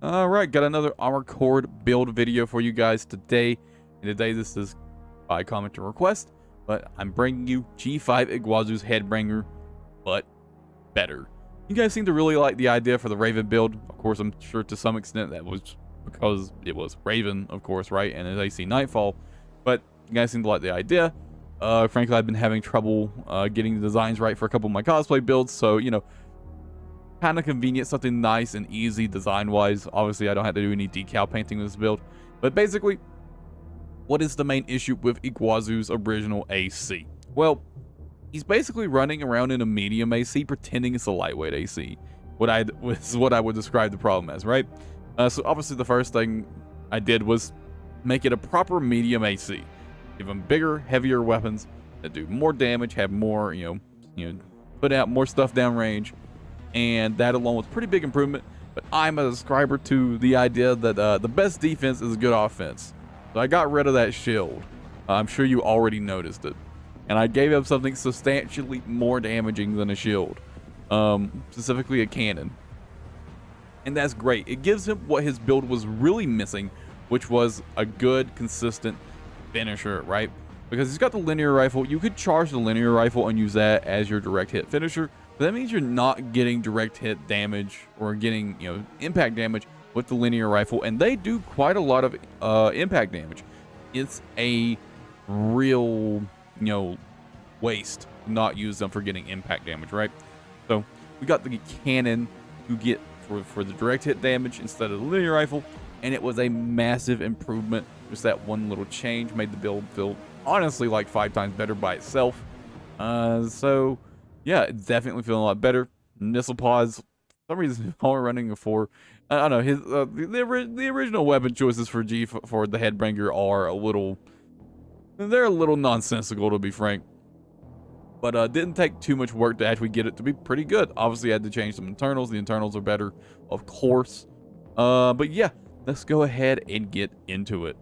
Alright, got another armor core build video for you guys today. And today this is by comment and request, but I'm bringing you G5 Iguazu's Headbanger, but better. You guys seem to really like the idea for the Raven build. Of course, I'm sure to some extent that was because it was Raven, of course, right? And it's AC Nightfall. But you guys seem to like the idea. Frankly, I've been having trouble getting the designs right for a couple of my cosplay builds, so, you know, kind of convenient, something nice and easy design-wise. Obviously, I don't have to do any decal painting with this build. But basically, what is the main issue with Iguazu's original AC? Well, he's basically running around in a medium AC, pretending it's a lightweight AC. What I would describe the problem as, right? So obviously, the first thing I did was make it a proper medium AC. Give him bigger, heavier weapons that do more damage, have more, you know, put out more stuff downrange, and that alone was pretty big improvement. But I'm a subscriber to the idea that the best defense is a good offense. So I got rid of that shield. I'm sure you already noticed it. And I gave him something substantially more damaging than a shield, specifically a cannon. And that's great. It gives him what his build was really missing, which was a good, consistent finisher, right? Because he's got the linear rifle. You could charge the linear rifle and use that as your direct hit finisher, but that means you're not getting direct hit damage or getting, you know, impact damage with the linear rifle, and they do quite a lot of impact damage. It's a real, you know, waste to not use them for getting impact damage, right? So we got the cannon to get for the direct hit damage instead of the linear rifle, and it was a massive improvement. Just that one little change made the build feel honestly like 5 times better by itself. So yeah, it's definitely feeling a lot better. Missile pods, for some reason, only running a 4. I don't know, his the original weapon choices for for the Headbanger are they're a little nonsensical, to be frank. But didn't take too much work to actually get it to be pretty good. Obviously, I had to change some internals. The internals are better, of course. But yeah, let's go ahead and get into it.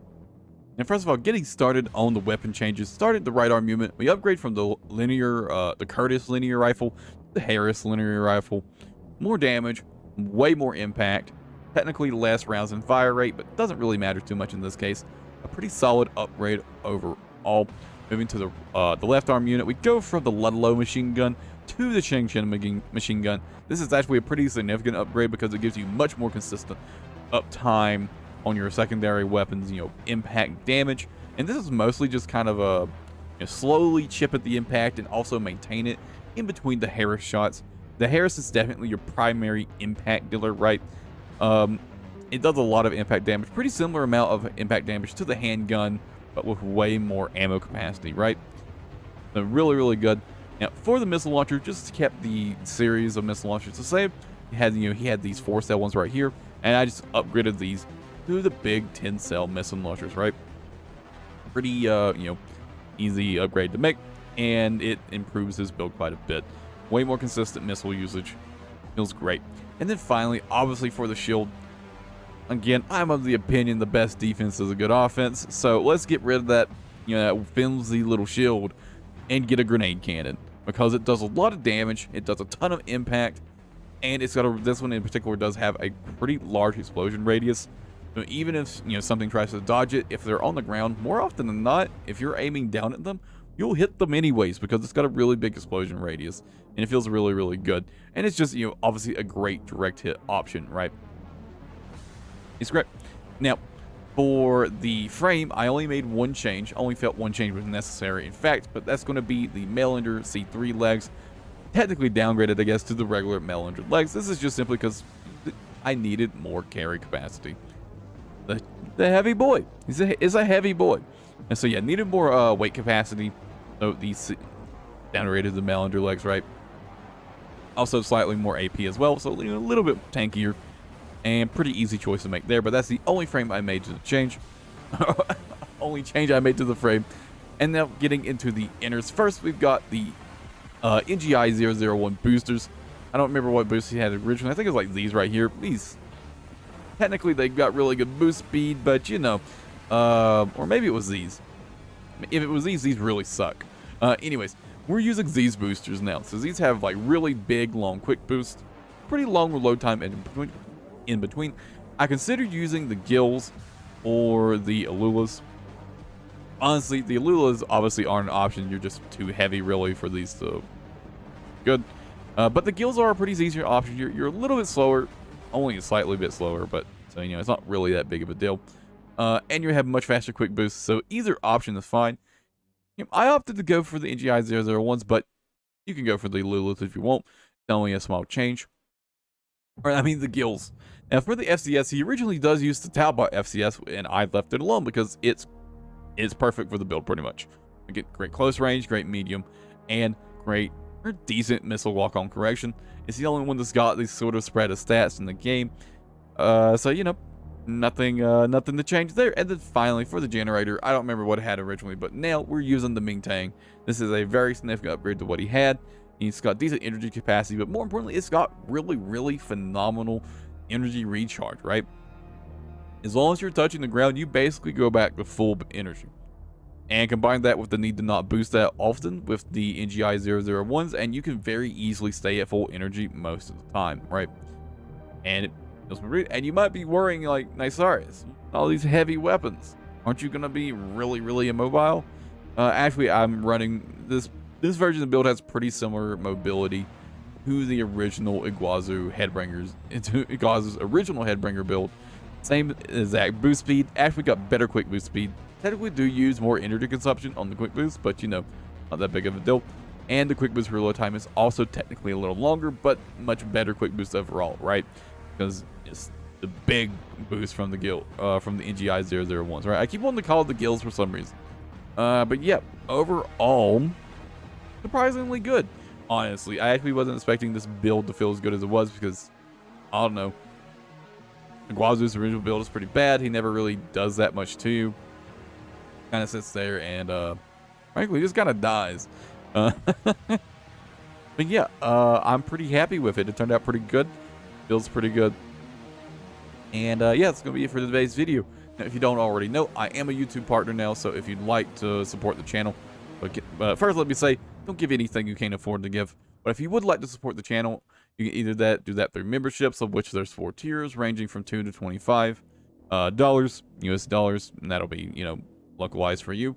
And first of all, getting started on the weapon changes. Started the right arm movement. We upgrade from the the Curtis linear rifle to the Harris linear rifle. More damage, way more impact. Technically less rounds in fire rate, but doesn't really matter too much in this case. A pretty solid upgrade overall. Moving to the left arm unit, we go from the Ludlow machine gun to the Cheng Chen machine gun. This is actually a pretty significant upgrade because it gives you much more consistent uptime on your secondary weapons, you know, impact damage. And this is mostly just kind of a, you know, slowly chip at the impact and also maintain it in between the Harris shots. The Harris is definitely your primary impact dealer, right? It does a lot of impact damage, pretty similar amount of impact damage to the handgun, but with way more ammo capacity, right? So really, really good. Now for the missile launcher, just kept the series of missile launchers the same. He had these 4-cell ones right here, and I just upgraded these to the big 10-cell missile launchers, right? Pretty, you know, easy upgrade to make, and it improves his build quite a bit. Way more consistent missile usage. Feels great. And then finally, obviously for the shield, again, I'm of the opinion the best defense is a good offense. So let's get rid of that, you know, that flimsy little shield and get a grenade cannon, because it does a lot of damage. It does a ton of impact, and it's got this one in particular does have a pretty large explosion radius. So even if, you know, something tries to dodge it, if they're on the ground, more often than not, if you're aiming down at them, you'll hit them anyways, because it's got a really big explosion radius, and it feels really, really good. And it's just, you know, obviously a great direct hit option, right? It's great. Now, for the frame, I only made one change. Only felt one change was necessary, in fact, but that's going to be the Mail-Ender C3 legs. Technically downgraded, I guess, to the regular Mail-Ender legs. This is just simply because I needed more carry capacity. The heavy boy is a heavy boy, and so yeah, needed more weight capacity. So these downgraded the Mail-Ender legs, right? Also slightly more AP as well, so, you know, a little bit tankier, and pretty easy choice to make there. But that's the only frame I made to the change. Only change I made to the frame. And now getting into the inners. First, we've got the NGI 001 boosters. I don't remember what boost he had originally. I think it was like these right here. These, technically, they've got really good boost speed, but, you know, or maybe it was these. If it was these really suck. Anyways, we're using these boosters now. So these have like really big, long, quick boost. Pretty long reload time in between. I considered using the gills or the Alulas. Honestly, the Alulas obviously aren't an option. You're just too heavy, really, for these to good. But the gills are a pretty easier option. You're a little bit slower, only a slightly bit slower, but so it's not really that big of a deal. And you have much faster quick boosts, so either option is fine. I opted to go for the NGI 001s, but you can go for the Alulas if you want. It's only a small change. Or I mean the gills. Now for the FCS, he originally does use the Talbot FCS, and I left it alone because it's perfect for the build pretty much. You get great close range, great medium, and great or decent missile walk-on correction. It's the only one that's got these sort of spread of stats in the game. So nothing to change there. And then finally for the generator, I don't remember what it had originally, but now we're using the Ming Tang. This is a very significant upgrade to what he had. It's got decent energy capacity, but more importantly, it's got really phenomenal energy recharge, right? As long as you're touching the ground, you basically go back to full energy. And combine that with the need to not boost that often with the NGI 001s, and you can very easily stay at full energy most of the time, right? And and you might be worrying like, Nysarius, all these heavy weapons, aren't you gonna be really immobile? Actually, I'm running this version of the build has pretty similar mobility to the original Iguazu Headbangers, into Iguazu's original Headbanger build. Same exact boost speed. Actually got better quick boost speed. Technically do use more energy consumption on the quick boost, but not that big of a deal. And the quick boost reload time is also technically a little longer, but much better quick boost overall, right? Because it's the big boost from the from the NGI 001s, right? I keep wanting to call it the gills for some reason. But yeah, overall, surprisingly good. Honestly, I actually wasn't expecting this build to feel as good as it was because, I don't know, Iguazu's original build is pretty bad. He never really does that much to you. Kind of sits there and, frankly, just kind of dies. But yeah, I'm pretty happy with it. It turned out pretty good. Build's pretty good. And yeah, that's going to be it for today's video. Now, if you don't already know, I am a YouTube partner now, so if you'd like to support the channel, first let me say, don't give anything you can't afford to give. But if you would like to support the channel, you can either do that through memberships, of which there's 4 tiers, ranging from $2 to $25 US dollars, and that'll be, localized for you.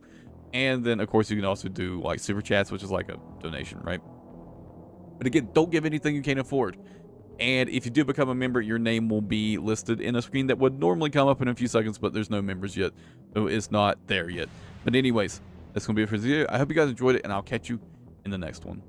And then, of course, you can also do, like, super chats, which is like a donation, right? But again, don't give anything you can't afford. And if you do become a member, your name will be listed in a screen that would normally come up in a few seconds, but there's no members yet, so it's not there yet. But anyways, that's going to be it for the video. I hope you guys enjoyed it, and I'll catch you in the next one.